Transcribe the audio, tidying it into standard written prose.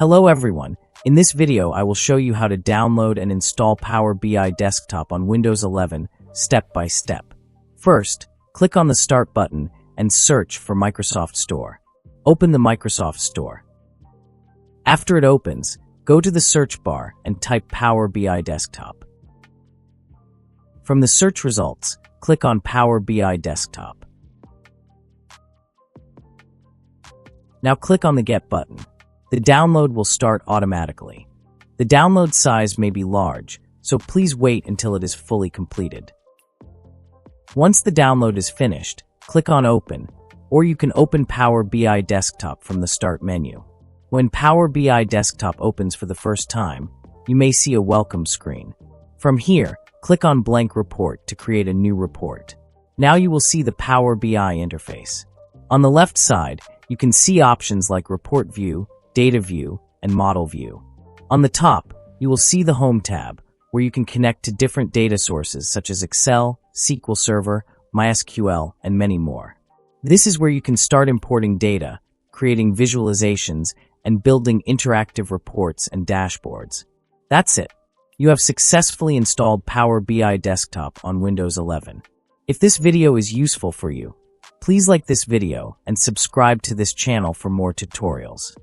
Hello everyone. In this video, I will show you how to download and install Power BI Desktop on Windows 11 step by step. First, click on the Start button and search for Microsoft Store. Open the Microsoft Store. After it opens, go to the search bar and type Power BI Desktop. From the search results, click on Power BI Desktop. Now click on the Get button. The download will start automatically. The download size may be large, so please wait until it is fully completed. Once the download is finished, click on Open, or you can open Power BI Desktop from the Start menu. When Power BI Desktop opens for the first time, you may see a welcome screen. From here, click on Blank Report to create a new report. Now you will see the Power BI interface. On the left side, you can see options like Report View, Data View, and Model View. On the top, you will see the Home tab, where you can connect to different data sources such as Excel, SQL Server, MySQL, and many more. This is where you can start importing data, creating visualizations, and building interactive reports and dashboards. That's it. You have successfully installed Power BI Desktop on Windows 11. If this video is useful for you, please like this video and subscribe to this channel for more tutorials.